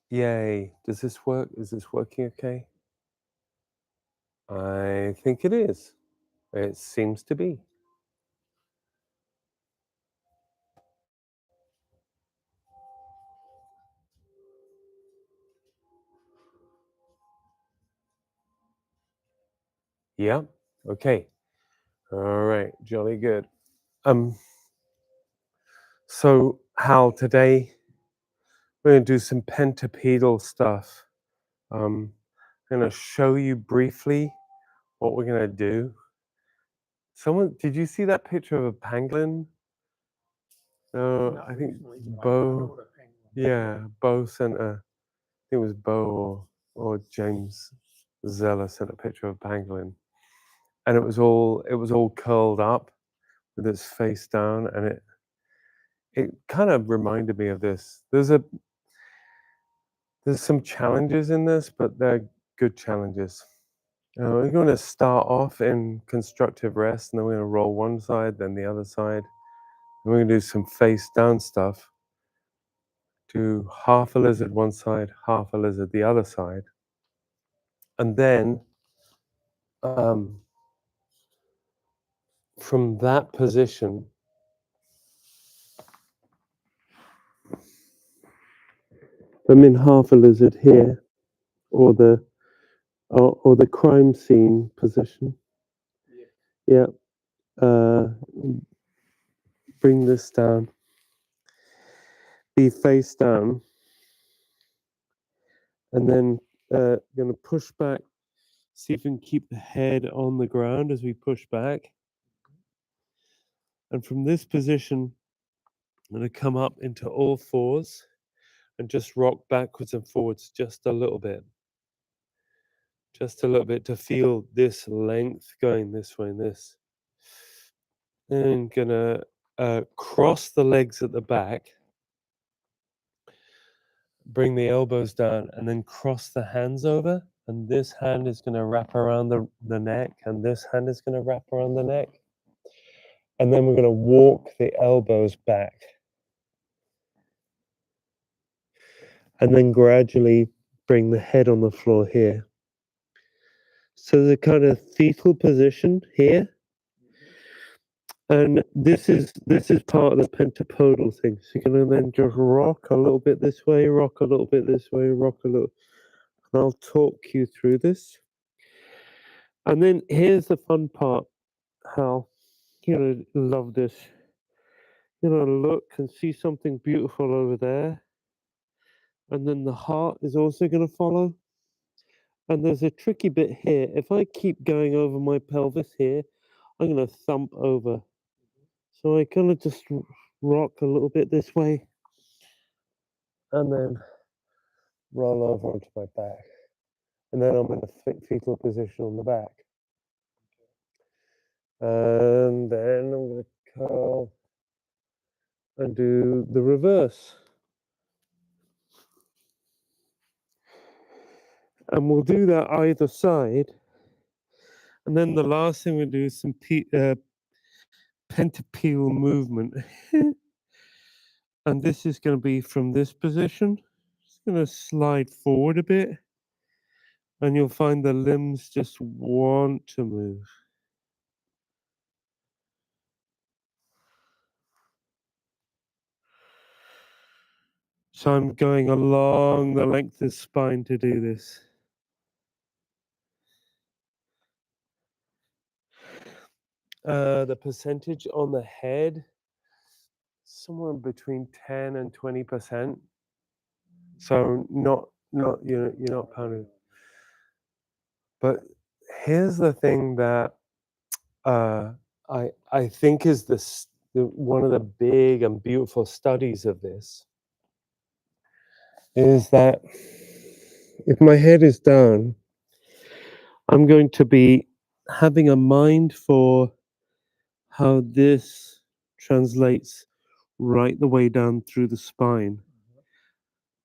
Yay. Does this work? Is this working okay? I think it is. It seems to be. Yeah. Okay. All right. Jolly good. So Hal, today we're gonna do some pentapedal stuff. I'm gonna show you briefly what we're gonna do. Did you see that picture of a pangolin? No, I think Bo. Yeah, Bo sent a. I think it was Bo or James Zeller sent a picture of a pangolin, and it was all curled up with its face down, and it kind of reminded me of this. There's some challenges in this, but they're good challenges. We're going to start off in constructive rest, and then we're going to roll one side, then the other side. And we're going to do some face down stuff. Do half a lizard one side, half a lizard the other side. And then from that position, I'm in half a lizard here, or the crime scene position. Yeah. Bring this down. Be face down, and then going to push back. See if we can keep the head on the ground as we push back. And from this position, I'm going to come up into all fours and just rock backwards and forwards just a little bit. Just a little bit to feel this length going this way and this. And gonna cross the legs at the back, bring the elbows down, and then cross the hands over. And this hand is gonna wrap around the neck, and this hand is gonna wrap around the neck. And then we're gonna walk the elbows back. And then gradually bring the head on the floor here. So the kind of fetal position here. And this is part of the pentapodal thing. So you're gonna then just rock a little bit this way, rock a little bit this way, rock a little. And I'll talk you through this. And then here's the fun part, Hal. You're gonna love this. You're gonna look and see something beautiful over there. And then the heart is also gonna follow. And there's a tricky bit here. If I keep going over my pelvis here, I'm going to thump over. So I kind of just rock a little bit this way and then roll over onto my back. And then I'm in a fetal position on the back. And then I'm going to curl and do the reverse. And we'll do that either side. And then the last thing we do is some pentapedal movement. And this is going to be from this position. Just going to slide forward a bit. And you'll find the limbs just want to move. So I'm going along the length of the spine to do this. The percentage on the head, somewhere between 10 and 20%. So you're not pounding. But here's the thing that I think is one of the big and beautiful studies of this is that if my head is down, I'm going to be having a mind for how this translates right the way down through the spine.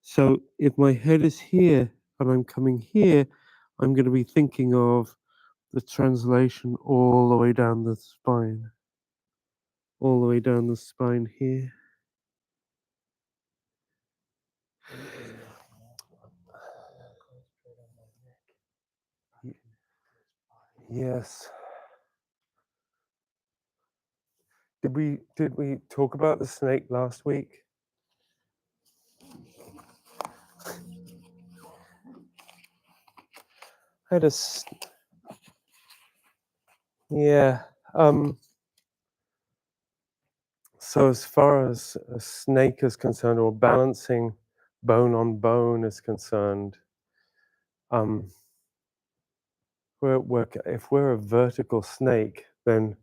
So if my head is here and I'm coming here, I'm going to be thinking of the translation all the way down the spine. All the way down the spine here. Yes. Did we talk about the snake last week? I had yeah. So as far as a snake is concerned, or balancing bone on bone is concerned, um, if we're a vertical snake, then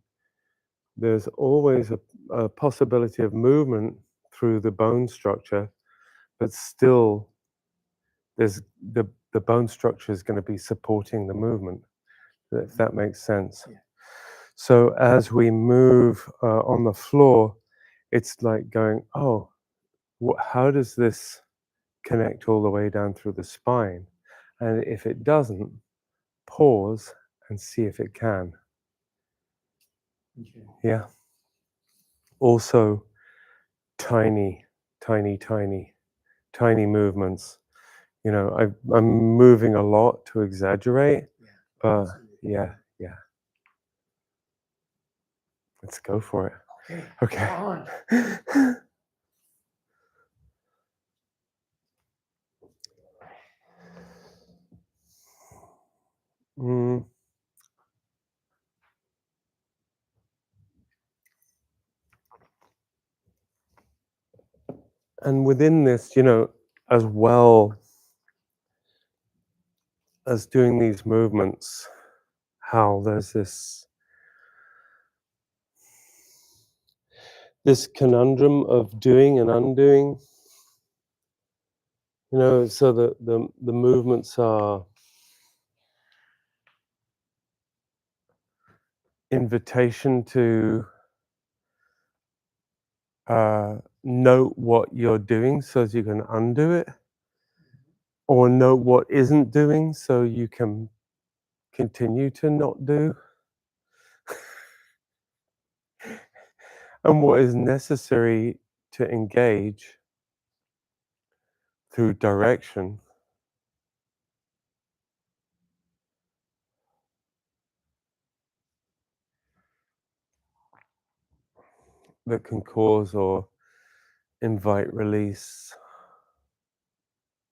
there's always a possibility of movement through the bone structure, but still there's the bone structure is going to be supporting the movement, if that makes sense. Yeah. So as we move on the floor, it's like going, oh, how does this connect all the way down through the spine? And if it doesn't, pause and see if it can. Okay. Yeah. Also, tiny, tiny, tiny, tiny movements. You know, I'm moving a lot to exaggerate, Yeah. but Absolutely. yeah. Let's go for it. Okay. Okay. On. Mm. And within this, you know, as well as doing these movements, how there's this conundrum of doing and undoing. You know, so the movements are invitation to note what you're doing so as you can undo it, or note what isn't doing so you can continue to not do, and what is necessary to engage through direction that can cause or invite release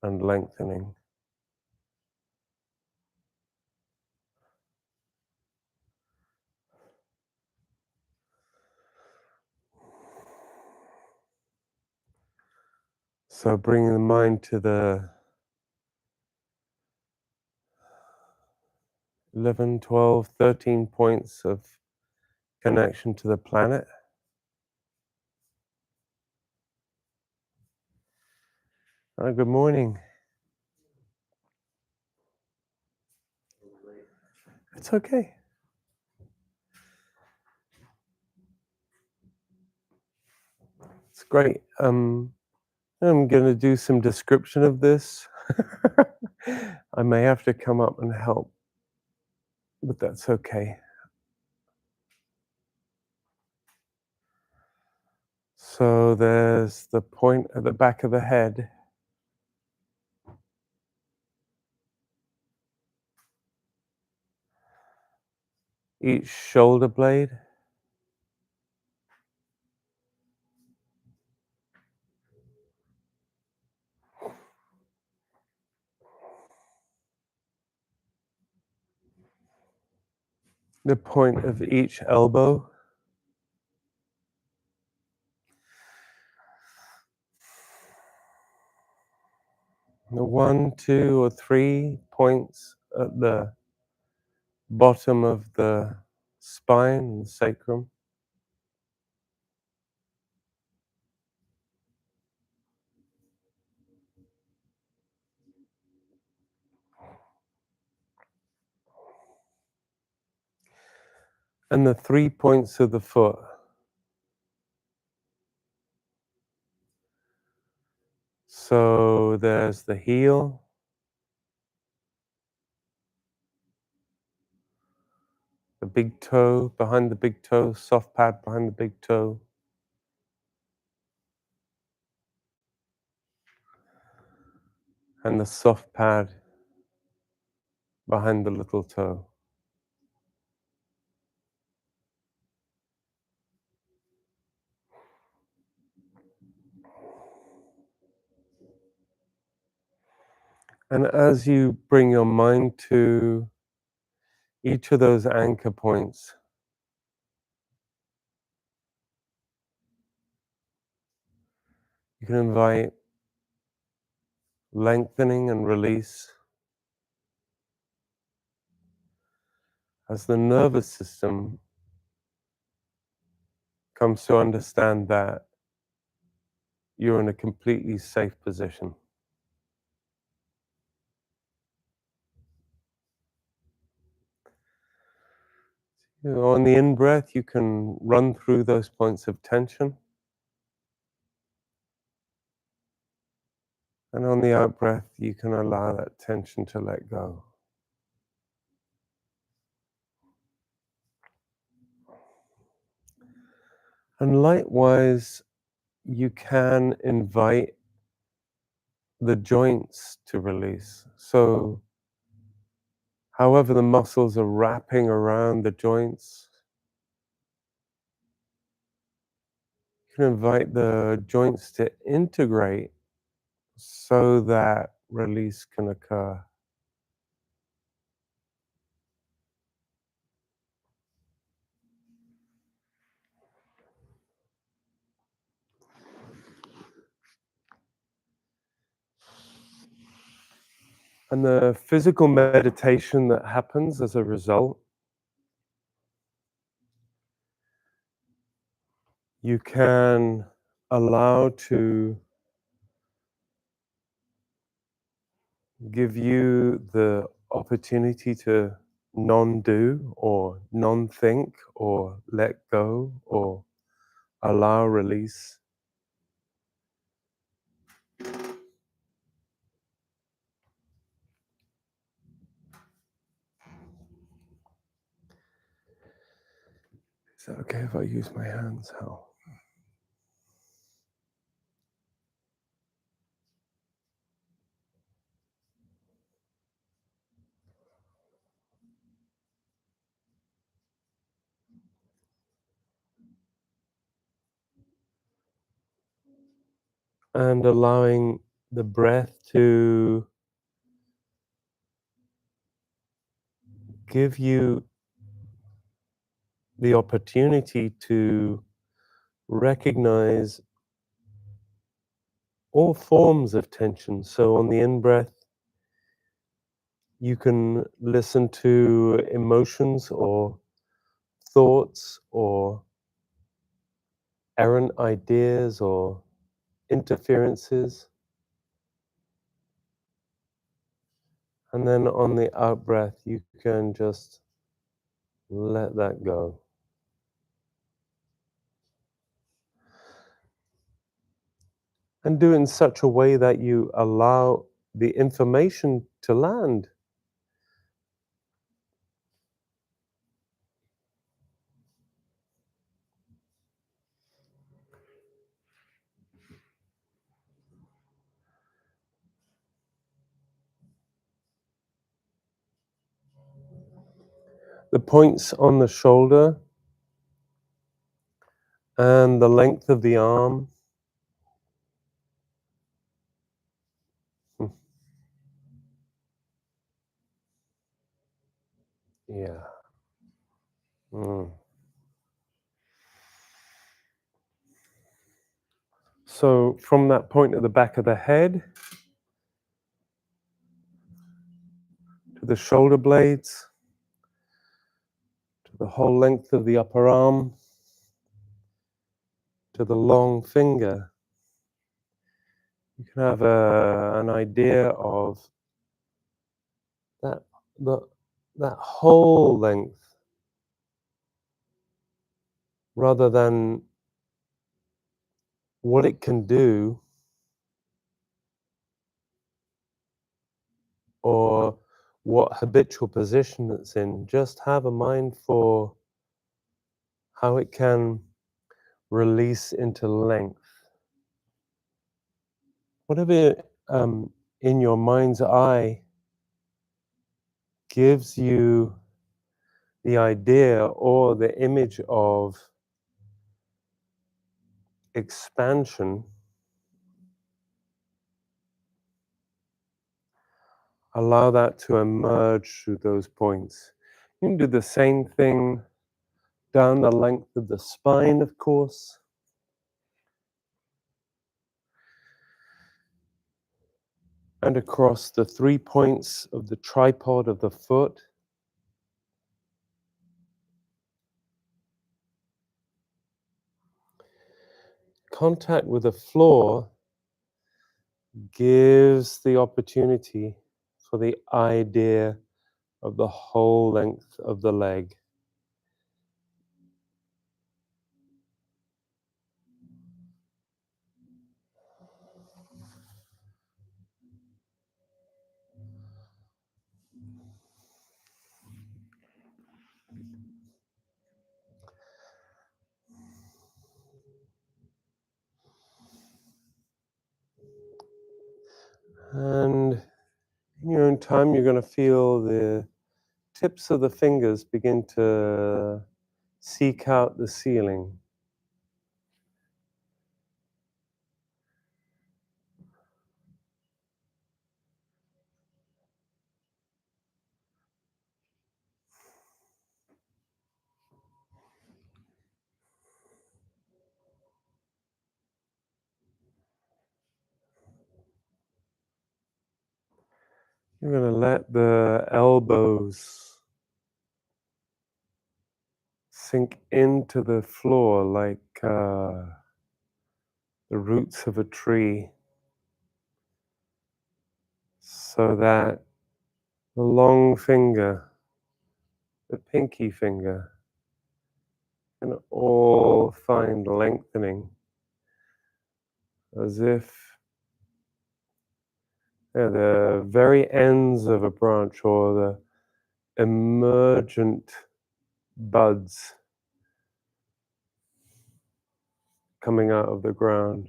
and lengthening. So bringing the mind to the 11, 12, 13 points of connection to the planet. Good morning. It's okay. It's great. I'm going to do some description of this. I may have to come up and help, but that's okay. So there's the point at the back of the head. Each shoulder blade. The point of each elbow. The 1, 2, or 3 points at the bottom of the spine, the sacrum. And the 3 points of the foot. So there's the heel, the big toe, behind the big toe, soft pad behind the big toe. And the soft pad behind the little toe. And as you bring your mind to each of those anchor points, you can invite lengthening and release as the nervous system comes to understand that you're in a completely safe position. On the in-breath, you can run through those points of tension. And on the out-breath, you can allow that tension to let go. And likewise, you can invite the joints to release. So however the muscles are wrapping around the joints, you can invite the joints to integrate so that release can occur. And the physical meditation that happens as a result, you can allow to give you the opportunity to non-do or non-think or let go or allow release. Is that okay if I use my hands, Hal? And allowing the breath to give you the opportunity to recognize all forms of tension. So on the in-breath, you can listen to emotions or thoughts or errant ideas or interferences. And then on the out breath, you can just let that go. And do it in such a way that you allow the information to land. The points on the shoulder and the length of the arm. Yeah. Mm. So from that point at the back of the head to the shoulder blades, to the whole length of the upper arm, to the long finger, you can have an idea of that the, that whole length rather than what it can do or what habitual position it's in. Just have a mind for how it can release into length. Whatever in your mind's eye gives you the idea or the image of expansion, Allow that to emerge through those points. You can do the same thing down the length of the spine, of course. And across the 3 points of the tripod of the foot. Contact with the floor gives the opportunity for the idea of the whole length of the leg. And in your own time, you're going to feel the tips of the fingers begin to seek out the ceiling. You're going to let the elbows sink into the floor like the roots of a tree, so that the long finger, the pinky finger, can all find lengthening, as if they're the very ends of a branch or the emergent buds coming out of the ground.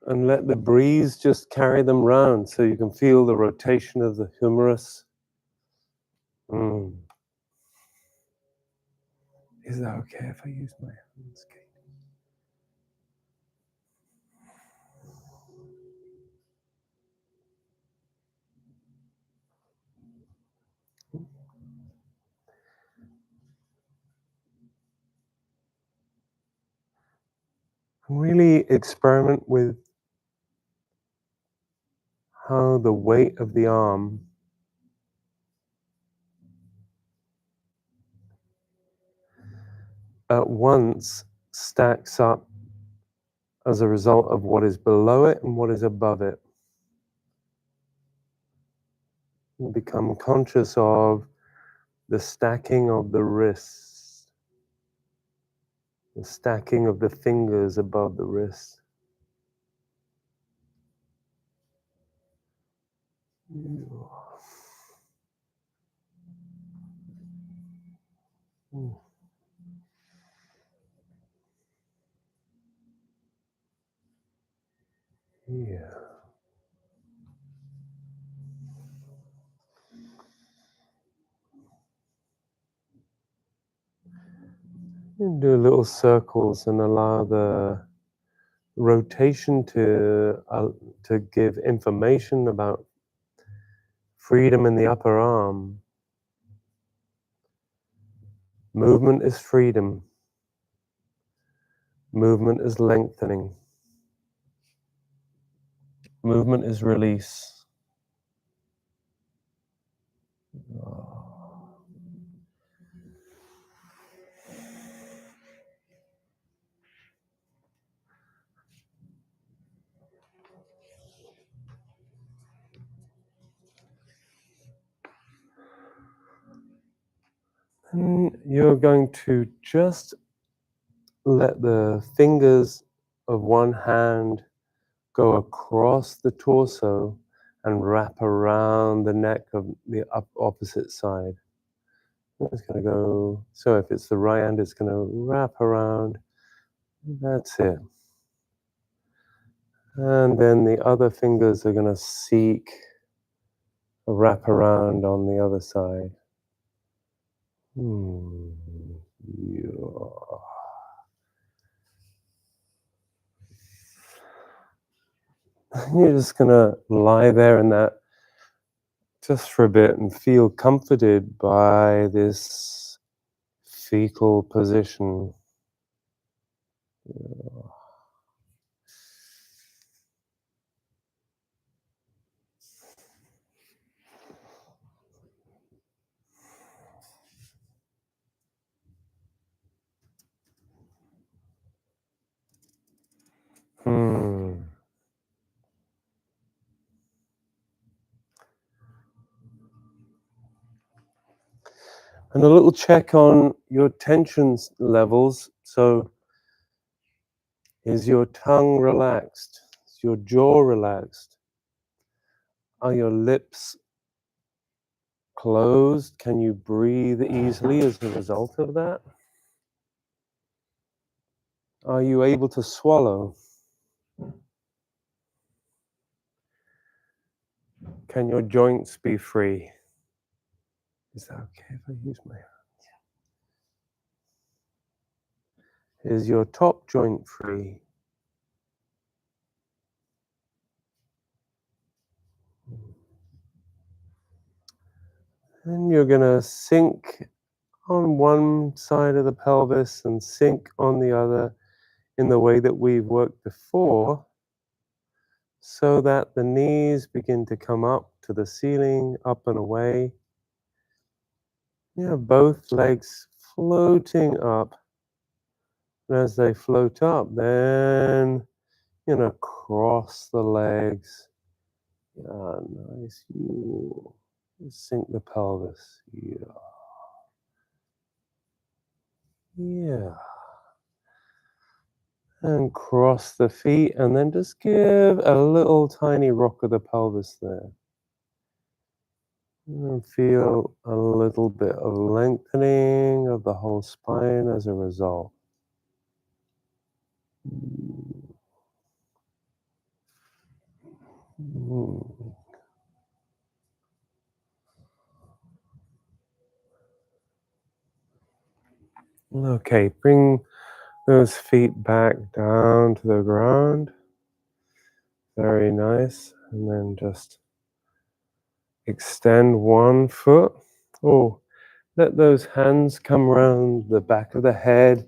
And let the breeze just carry them round so you can feel the rotation of the humerus. Is that okay if I use my hands, Kate? Really experiment with how the weight of the arm at once stacks up as a result of what is below it and what is above it. You become conscious of the stacking of the wrists, the stacking of the fingers above the wrist. Yeah. You do little circles and allow the rotation to give information about freedom in the upper arm. Movement is freedom. Movement is lengthening. Movement is release. And you're going to just let the fingers of one hand go across the torso and wrap around the neck of the opposite side. It's going to go, so if it's the right hand, it's going to wrap around. That's it. And then the other fingers are going to seek a wrap around on the other side. You're just gonna lie there in that just for a bit and feel comforted by this fetal position. Hmm. And a little check on your tension levels. So, is your tongue relaxed? Is your jaw relaxed? Are your lips closed? Can you breathe easily as a result of that? Are you able to swallow? Can your joints be free? Is that okay if I use my hand? Is your top joint free? And you're going to sink on one side of the pelvis and sink on the other in the way that we've worked before, so that the knees begin to come up to the ceiling, up and away. Both legs floating up. And as they float up, then cross the legs. Yeah, nice. You sink the pelvis. Yeah. Yeah. And cross the feet, and then just give a little tiny rock of the pelvis there. And feel a little bit of lengthening of the whole spine as a result. Okay, bring those feet back down to the ground. Very nice. And then just extend one foot. Oh, let those hands come around the back of the head.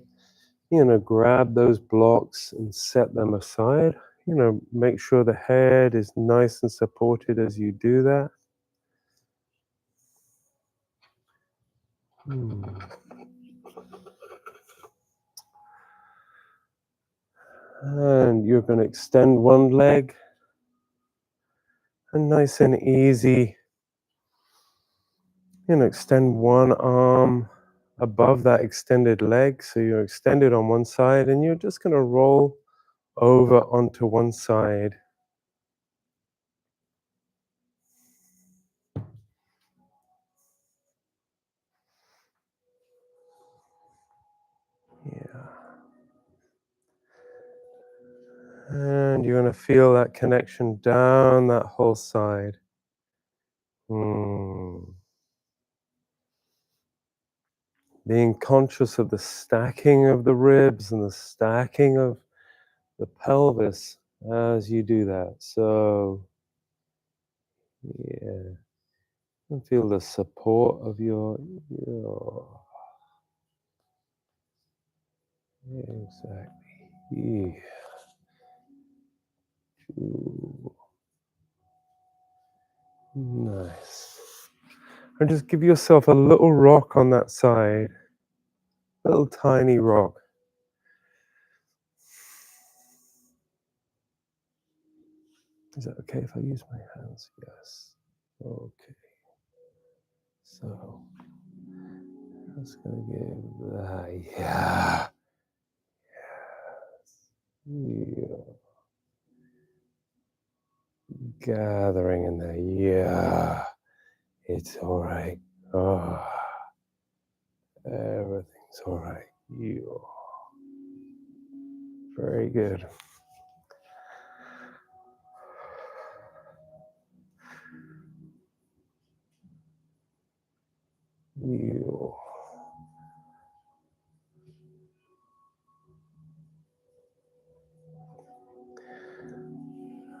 Grab those blocks and set them aside. Make sure the head is nice and supported as you do that. And you're going to extend one leg. And nice and easy. Extend one arm above that extended leg. So you're extended on one side, and you're just going to roll over onto one side. Yeah. And you're going to feel that connection down that whole side. Being conscious of the stacking of the ribs and the stacking of the pelvis as you do that. So, yeah. And feel the support of your exactly. Yeah. Ooh. Nice. And just give yourself a little rock on that side. A little tiny rock. Is that okay if I use my hands? Yes. Okay. So, just gonna give that. Yeah. Yeah. Gathering in there. Yeah. It's all right. Oh, everything's all right. Yeah. Very good. Yeah.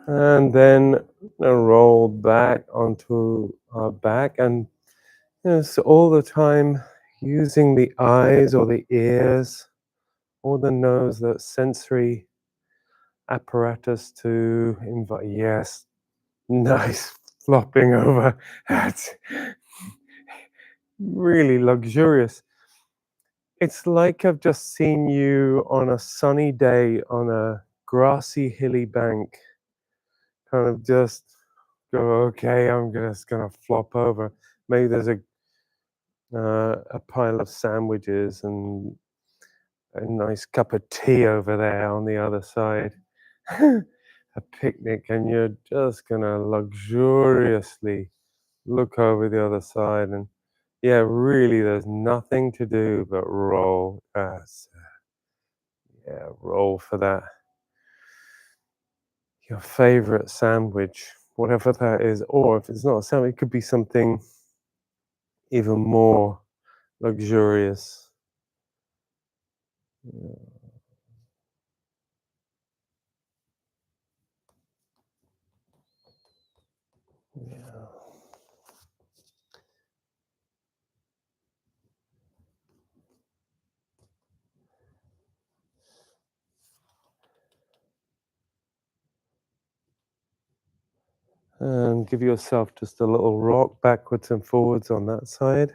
And then roll back onto our back, and so all the time using the eyes or the ears or the nose, that sensory apparatus to invite. Yes, nice, flopping over. That's really luxurious. It's like I've just seen you on a sunny day on a grassy, hilly bank, kind of just go, okay, I'm just gonna flop over. Maybe there's a pile of sandwiches and a nice cup of tea over there on the other side. A picnic, and you're just gonna luxuriously look over the other side, and yeah, really, there's nothing to do but roll. Yeah, roll for that. Your favorite sandwich, whatever that is, or if it's not a sandwich, it could be something even more luxurious. Yeah. Yeah. And give yourself just a little rock backwards and forwards on that side.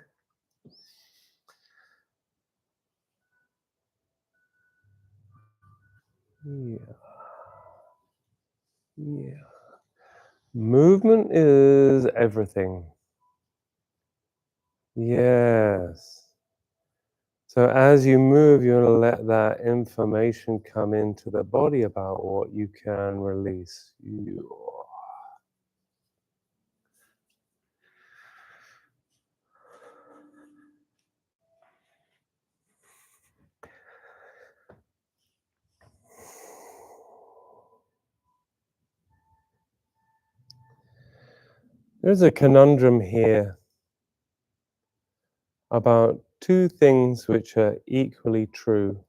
Yeah. Yeah. Movement is everything. Yes. So as you move, you're going to let that information come into the body about what you can release. There's a conundrum here about two things which are equally true.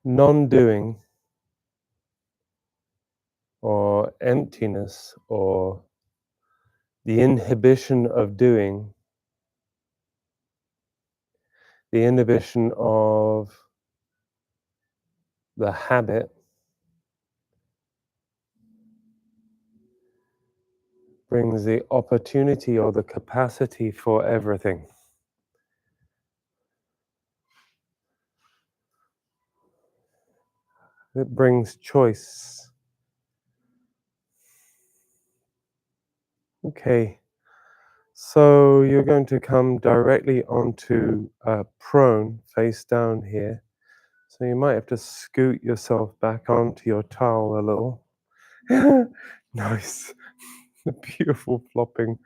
Non-doing, or emptiness, or the inhibition of doing, the inhibition of the habit, brings the opportunity or the capacity for everything. It brings choice. Okay, so you're going to come directly onto prone, face down here. So you might have to scoot yourself back onto your towel a little. Nice, beautiful flopping.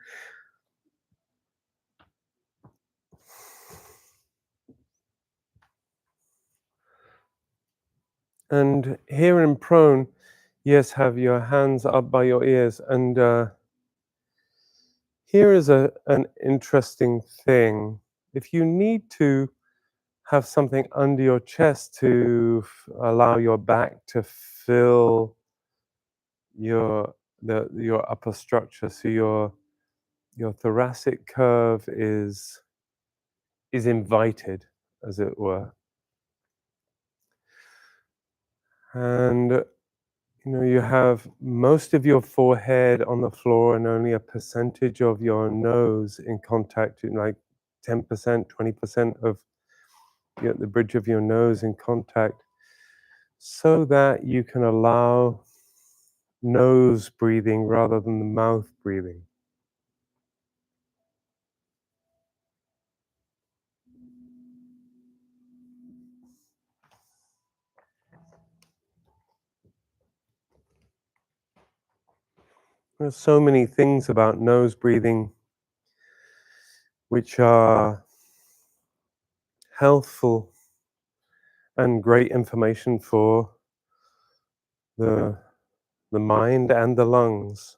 And here in prone, yes, have your hands up by your ears. And here is an interesting thing. If you need to have something under your chest to allow your back to fill your upper structure, so your thoracic curve is invited, as it were. And you have most of your forehead on the floor and only a percentage of your nose in contact, like 10%, 20% of the bridge of your nose in contact, so that you can allow nose breathing rather than the mouth breathing. There's so many things about nose breathing which are healthful and great information for the mind and the lungs.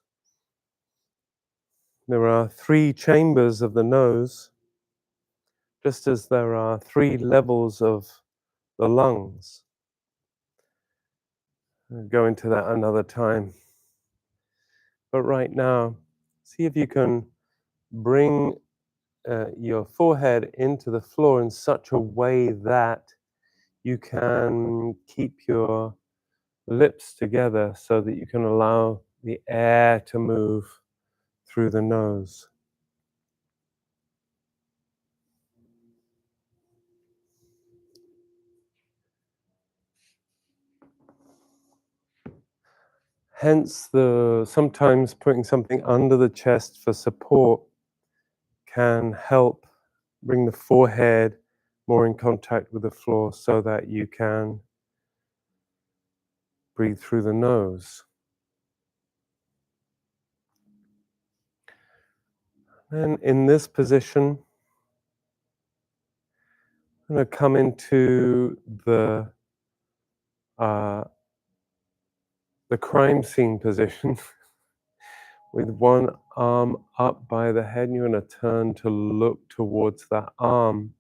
There are 3 chambers of the nose, just as there are 3 levels of the lungs. I'll go into that another time. But right now, see if you can bring your forehead into the floor in such a way that you can keep your lips together so that you can allow the air to move through the nose. Hence, sometimes putting something under the chest for support can help bring the forehead more in contact with the floor so that you can breathe through the nose. And in this position, I'm going to come into the crime scene position with one arm up by the head, and you're going to turn to look towards that arm.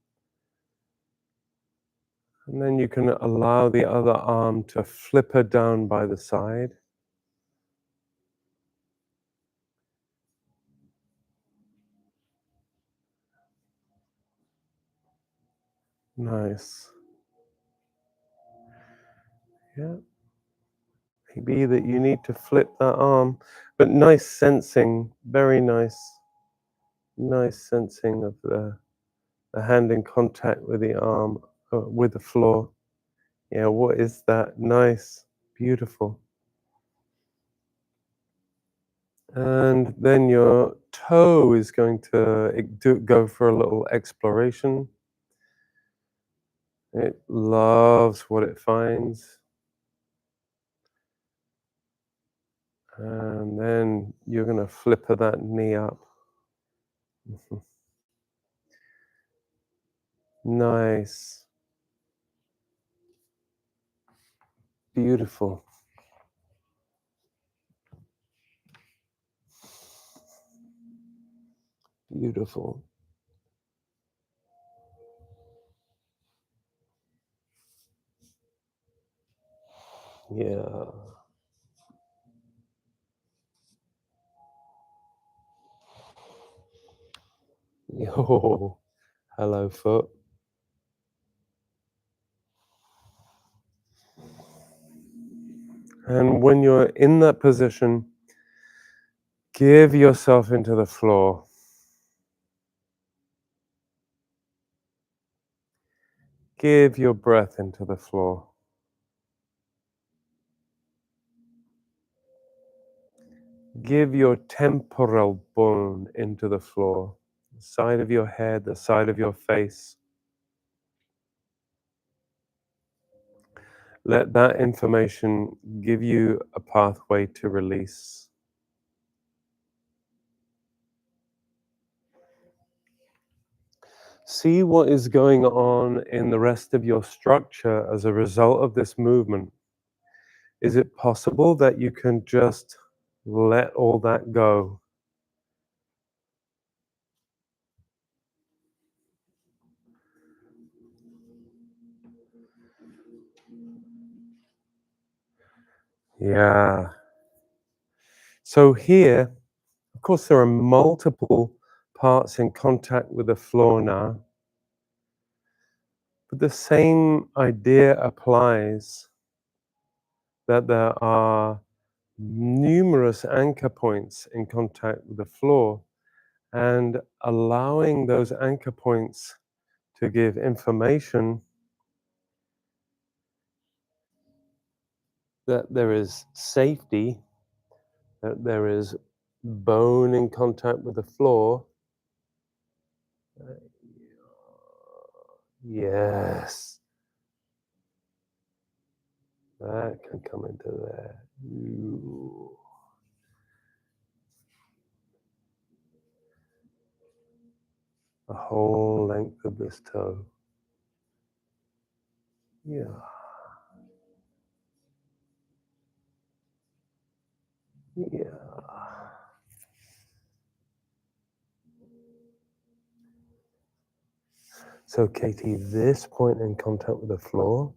And then you can allow the other arm to flipper down by the side. Nice. Yeah. Maybe that you need to flip that arm, but nice sensing, very nice sensing of the hand in contact with the arm, with the floor. Yeah, what is that? Nice, beautiful. And then your toe is going to go for a little exploration. It loves what it finds. And then you're going to flipper that knee up. Nice. Beautiful. Beautiful. Yeah. Yo. Hello, foot. And when you're in that position, give yourself into the floor. Give your breath into the floor. Give your temporal bone into the floor, the side of your head, the side of your face. Let that information give you a pathway to release. See what is going on in the rest of your structure as a result of this movement. Is it possible that you can just let all that go? Yeah. So here, of course, there are multiple parts in contact with the floor now. But the same idea applies, that there are numerous anchor points in contact with the floor, and allowing those anchor points to give information that there is safety, that there is bone in contact with the floor. Yes, that can come into there. Ooh. The whole length of this toe. Yeah. Yeah. So, Katie, this point in contact with the floor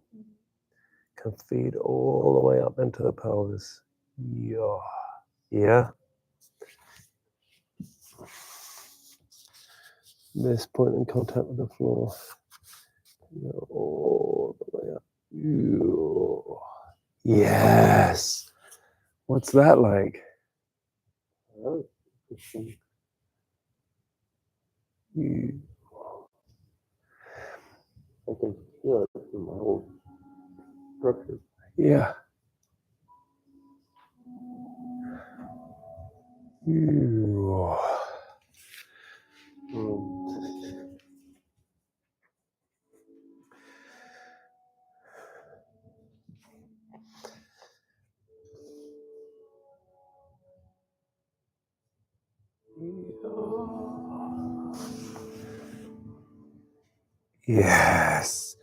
and feed all the way up into the pelvis. Yeah. Yeah. This point in contact with the floor. All the way up. Yes. What's that like? Oh, I can feel it in my whole structure. Yeah. Yes.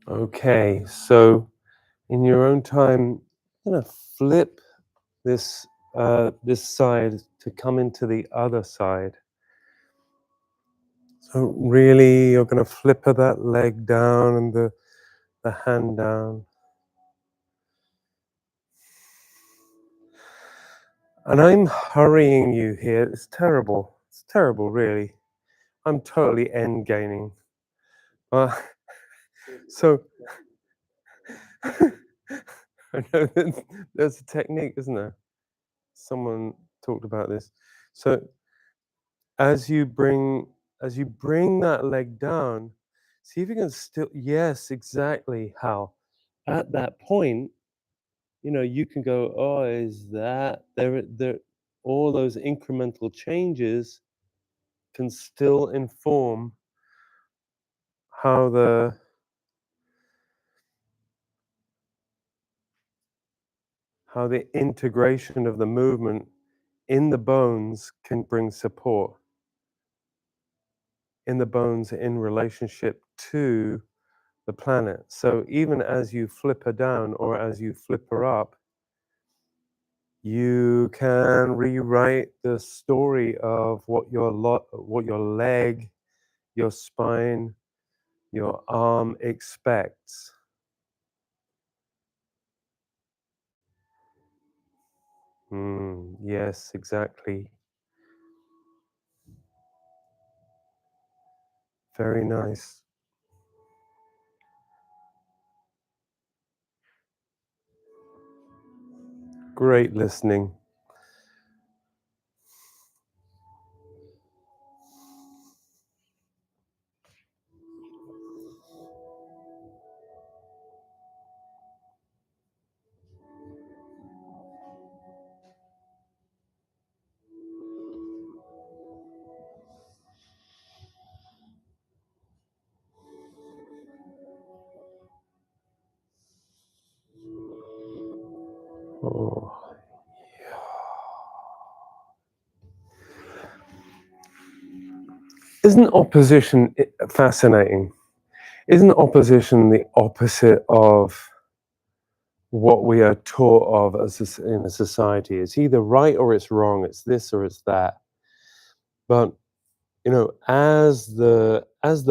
Okay, so in your own time, I'm gonna flip this this side to come into the other side. So really, you're gonna flip that leg down and the hand down. And I'm hurrying you here. It's terrible. It's terrible, really. I'm totally end gaining. So I know there's a technique, isn't there? Someone talked about this. So as you bring that leg down, see if you can still, yes, exactly, Hal. At that point, you know, you can go, oh, is that there all those incremental changes can still inform how the integration of the movement in the bones can bring support in the bones in relationship to the planet. So even as you flip her down or as you flip her up, you can rewrite the story of what your leg, your spine, your arm expects. Yes, exactly. Very nice. Great listening. Oh. Isn't opposition fascinating? Isn't opposition the opposite of what we are taught of as in a society? It's either right or it's wrong. It's this or it's that. But you know, as the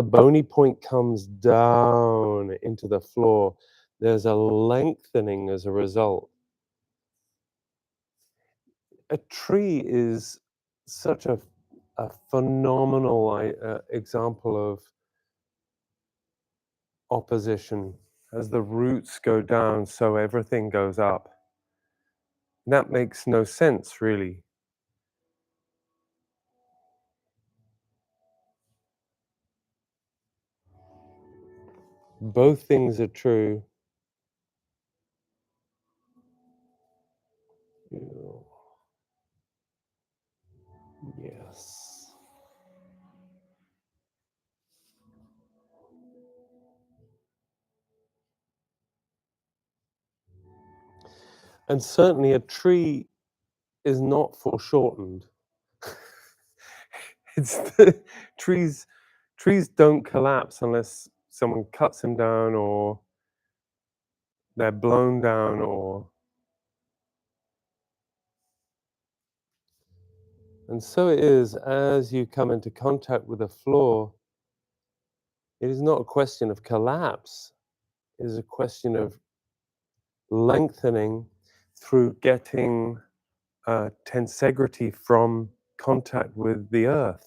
bony point comes down into the floor, there's a lengthening as a result. A tree is such a phenomenal example of opposition. As the roots go down, so everything goes up. That makes no sense, really. Both things are true. Yes. And certainly a tree is not foreshortened. It's the trees don't collapse unless someone cuts them down or they're blown down or And so it is as you come into contact with the floor, it is not a question of collapse, it is a question of lengthening through getting tensegrity from contact with the earth.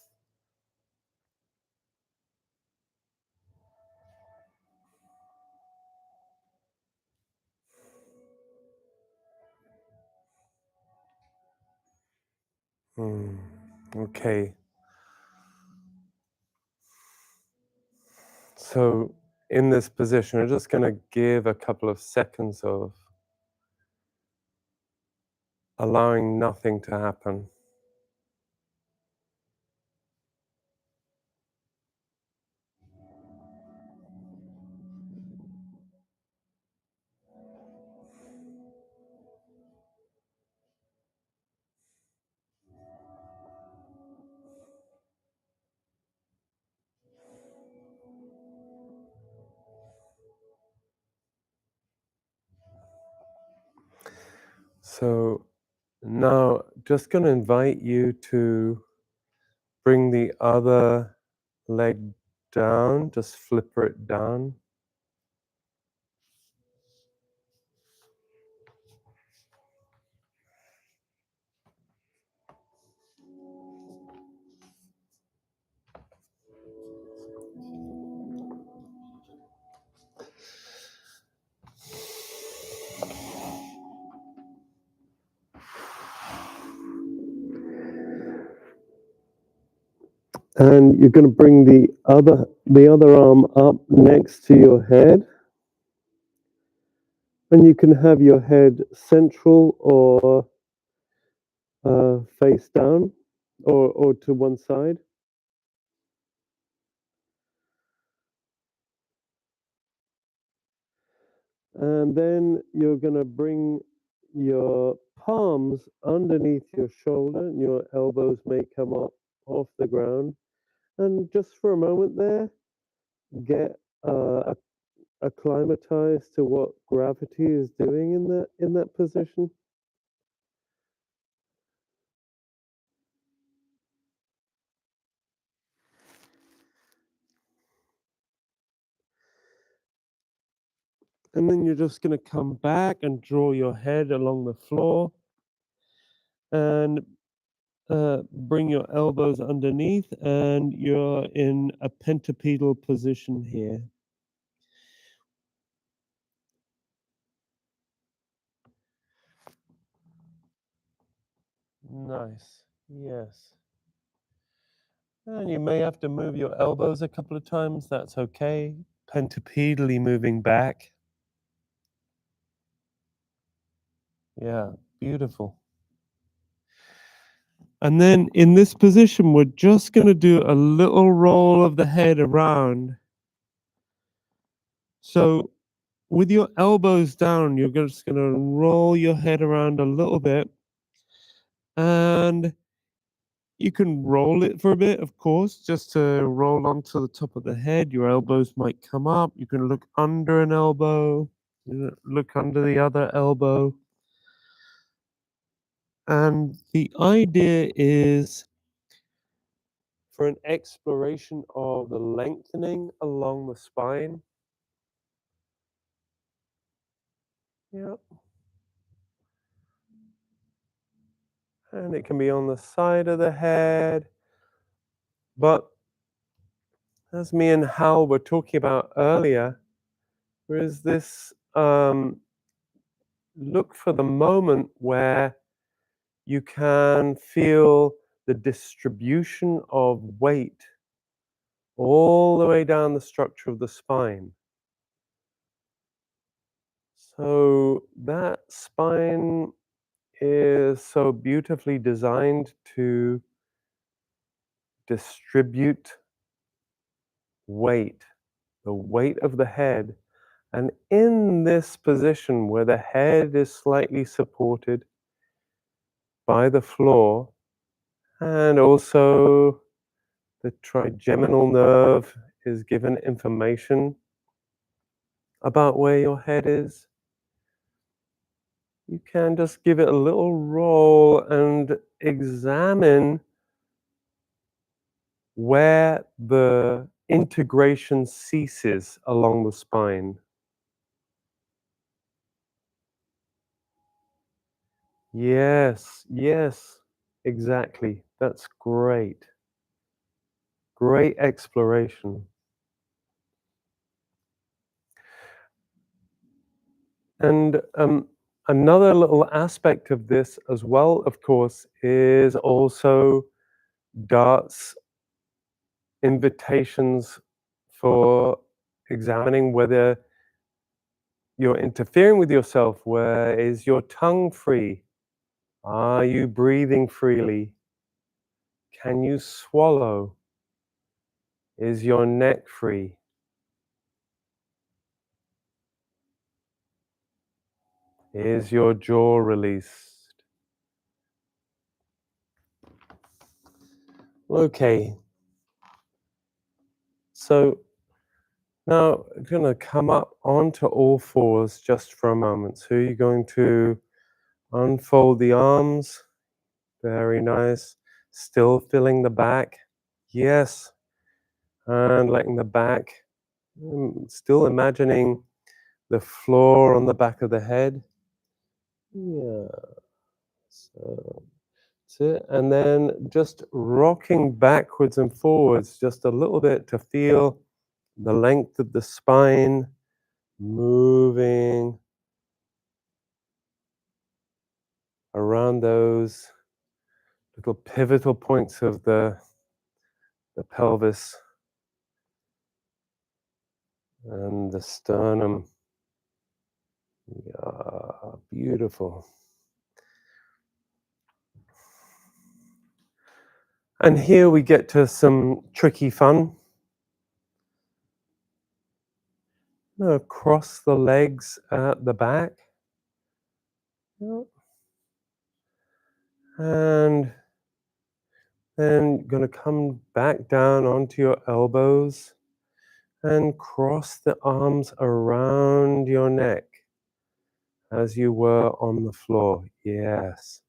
Okay. So in this position, we're just going to give a couple of seconds of allowing nothing to happen. So now just going to invite you to bring the other leg down, just flipper it down. And you're going to bring the other arm up next to your head, and you can have your head central or face down, or to one side. And then you're going to bring your palms underneath your shoulder, and your elbows may come up off the ground. And just for a moment there, get acclimatized to what gravity is doing in that position. And then you're just going to come back and draw your head along the floor and bring your elbows underneath, and you're in a pentapedal position here. Nice. Yes. And you may have to move your elbows a couple of times. That's okay. Pentapedally moving back. Yeah, beautiful. And then in this position, we're just going to do a little roll of the head around. So with your elbows down, you're just going to roll your head around a little bit. And you can roll it for a bit, of course, just to roll onto the top of the head. Your elbows might come up. You can look under an elbow, look under the other elbow. And the idea is for an exploration of the lengthening along the spine. Yeah. And it can be on the side of the head. But as me and Hal were talking about earlier, there is this look for the moment where you can feel the distribution of weight all the way down the structure of the spine. So that spine is so beautifully designed to distribute weight, the weight of the head. And in this position where the head is slightly supported by the floor, and also the trigeminal nerve is given information about where your head is, you can just give it a little roll and examine where the integration ceases along the spine. Yes, yes, exactly. That's great. Great exploration. And another little aspect of this as well, of course, is also Dart's invitations for examining whether you're interfering with yourself. Where is your tongue free? Are you breathing freely? Can you swallow? Is your neck free? Is your jaw released? Okay, so now I'm going to come up onto all fours just for a moment. So you're going to unfold the arms. Very nice. Still feeling the back. Yes. And letting the back. Still imagining the floor on the back of the head. Yeah. So that's it. And then just rocking backwards and forwards just a little bit to feel the length of the spine moving around those little pivotal points of the pelvis and the sternum. Yeah, beautiful. And here we get to some tricky fun. Cross the legs at the back. Yeah. And then going to come back down onto your elbows and cross the arms around your neck as you were on the floor. Yes.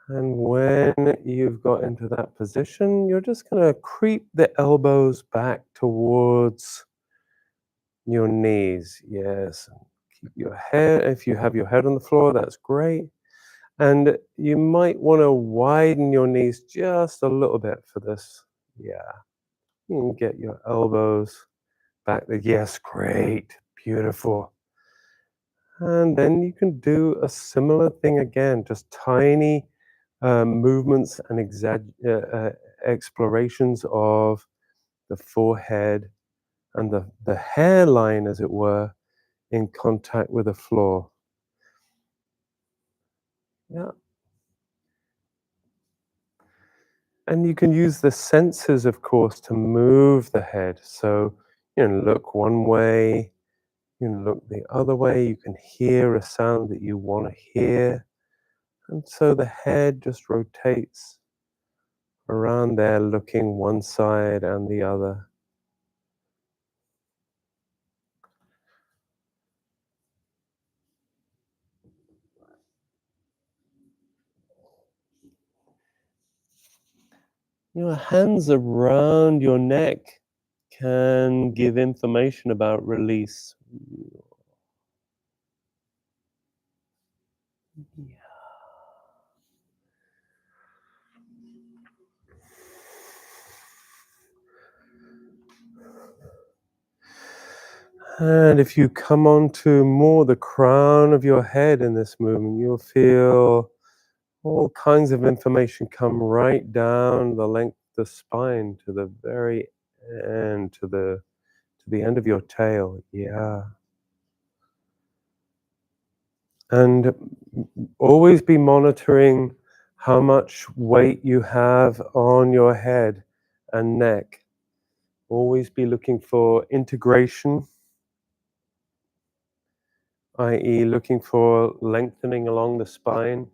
And when you've got into that position, you're just going to creep the elbows back towards your knees. Yes. Keep your head, if you have your head on the floor, that's great. And you might want to widen your knees just a little bit for this. Yeah. You can get your elbows back there. Yes, great. Beautiful. And then you can do a similar thing again, just tiny movements and explorations of the forehead and the hairline, as it were, in contact with the floor. Yeah. And you can use the senses, of course, to move the head. So, look one way, you can look the other way, you can hear a sound that you want to hear. And so the head just rotates around there, looking one side and the other. Your hands around your neck can give information about release. Yeah. And if you come onto more the crown of your head in this movement, you'll feel all kinds of information come right down the length of the spine to the very end, to the end of your tail. Yeah. And always be monitoring how much weight you have on your head and neck. Always be looking for integration, i.e., looking for lengthening along the spine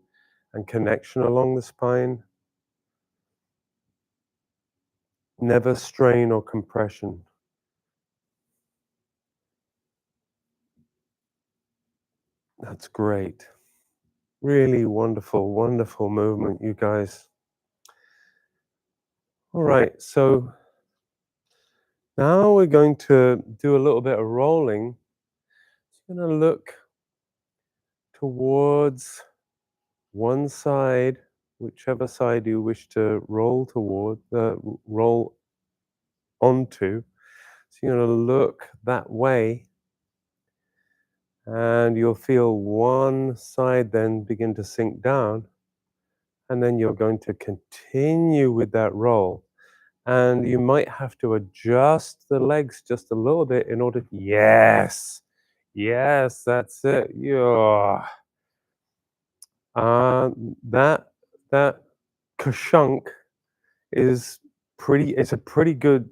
and connection along the spine. Never strain or compression. That's great. Really wonderful, wonderful movement, you guys. All right, so now we're going to do a little bit of rolling. You're going to look towards one side, whichever side you wish to roll toward, roll onto. So you're going to look that way, and you'll feel one side then begin to sink down, and then you're going to continue with that roll. And you might have to adjust the legs just a little bit in order. Yes, yes, that's it. Yeah. Uh, that that kashunk is pretty. It's a pretty good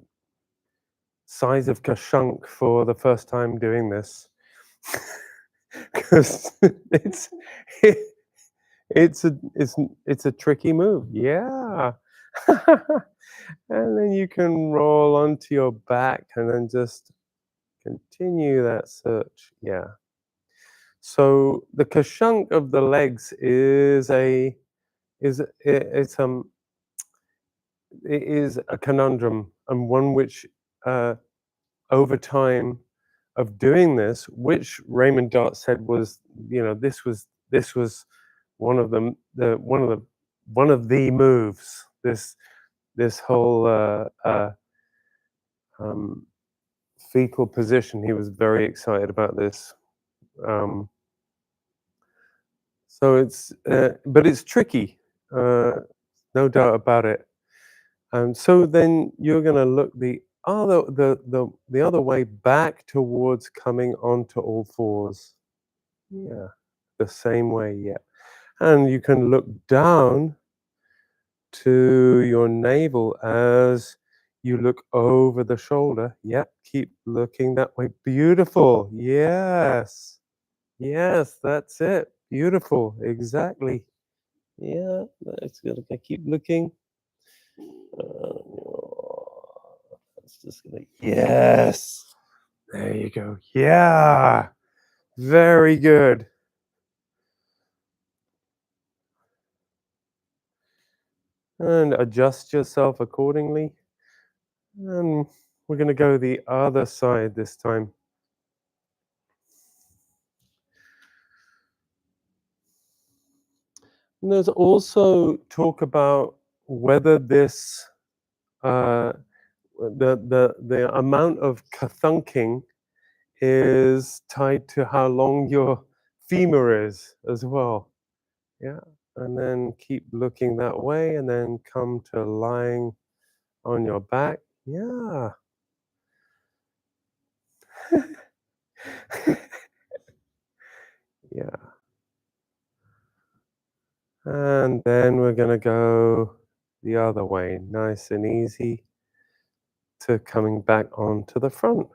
size of kashunk for the first time doing this, because it's it, it's a tricky move. Yeah. And then you can roll onto your back and then just continue that search. Yeah. So the kashunk of the legs is it is a conundrum, and one which over time of doing this, which Raymond Dart said was, this was one of one of the moves. This whole um, fetal position. He was very excited about this. Um, so but it's tricky, uh, no doubt about it. So then you're going to look the other way back towards coming onto all fours. Yeah, the same way. Yeah, and you can look down to your navel as you look over the shoulder. Yep, keep looking that way. Beautiful. Yes. Yes, that's it. Beautiful. Exactly. Yeah, that's good. Okay, keep looking. That's just gonna. Yes. There you go. Yeah. Very good. And adjust yourself accordingly. And we're going to go the other side this time. And there's also talk about whether this uh, the amount of kathunking is tied to how long your femur is as well. Yeah. And then keep looking that way and then come to lying on your back. Yeah. Yeah. And then we're going to go the other way, nice and easy to coming back onto the front.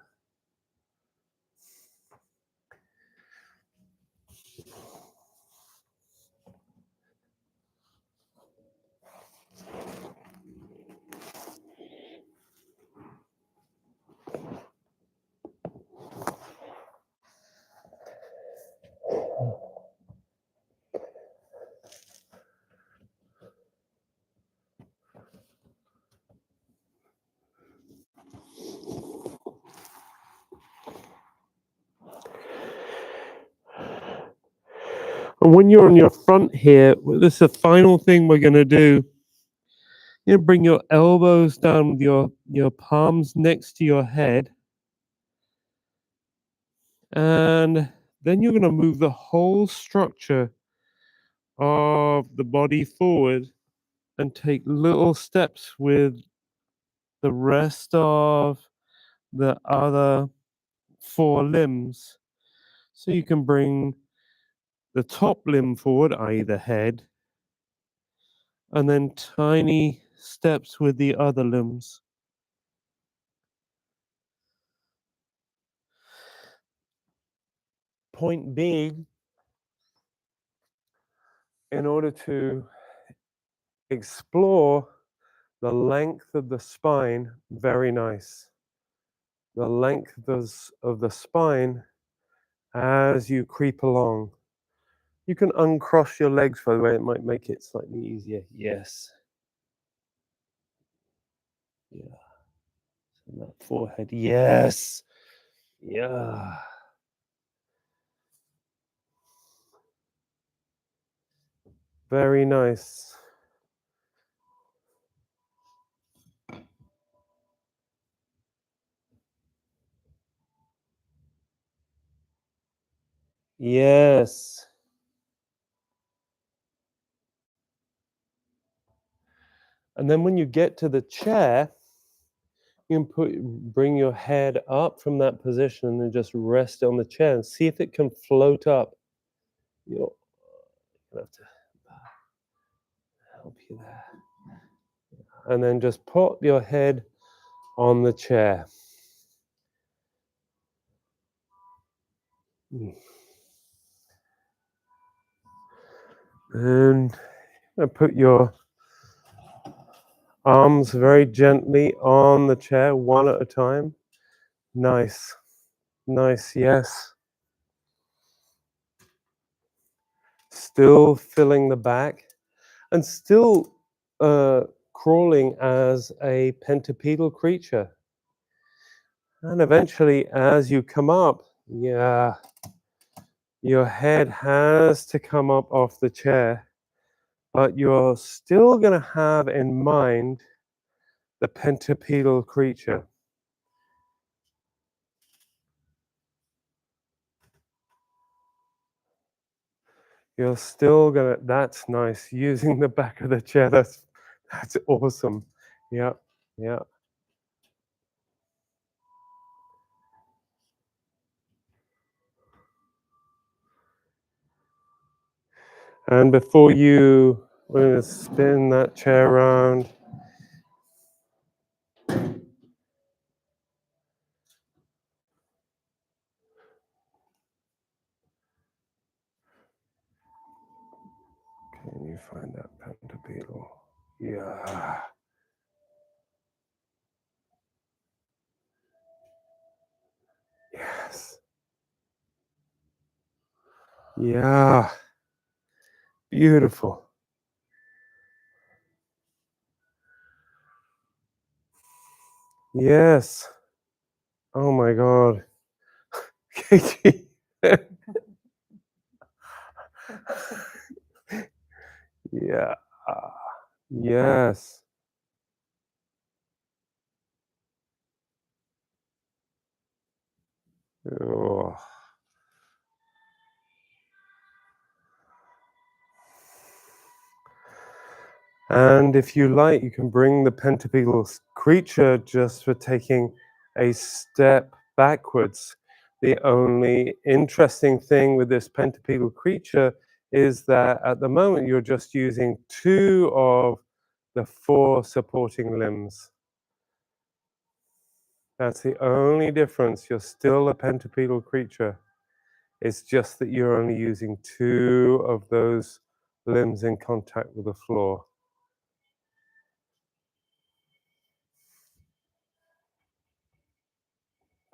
And when you're on your front here, this is the final thing we're going to do. You bring your elbows down with your palms next to your head. And then you're going to move the whole structure of the body forward and take little steps with the rest of the other four limbs. So you can bring the top limb forward, i.e., the head, and then tiny steps with the other limbs. Point being, in order to explore the length of the spine, very nice. The length of the spine as you creep along. You can uncross your legs, by the way, it might make it slightly easier. Yes. Yeah. And that forehead. Yes. Yeah. Very nice. Yes. And then when you get to the chair, you can bring your head up from that position and just rest on the chair and see if it can float up. You'll have to help you there. And then just put your head on the chair. And put your arms very gently on the chair, one at a time. Nice. Nice, yes. Still filling the back and still crawling as a pentapedal creature. And eventually, as you come up, yeah, your head has to come up off the chair, but you're still going to have in mind the pentapedal creature. You're still gonna, that's nice, using the back of the chair, that's awesome. Yeah, yeah. And before you, we're gonna spin that chair around. Can you find that pentapedal? Yeah. Yes. Yeah. Beautiful. Yes. Oh my God. Katie. Yeah. Yes. Oh. And if you like, you can bring the pentapedal creature just for taking a step backwards. The only interesting thing with this pentapedal creature is that at the moment you're just using 2 of the 4 supporting limbs. That's the only difference. You're still a pentapedal creature. It's just that you're only using 2 of those limbs in contact with the floor.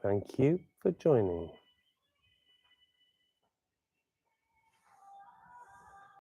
Thank you for joining.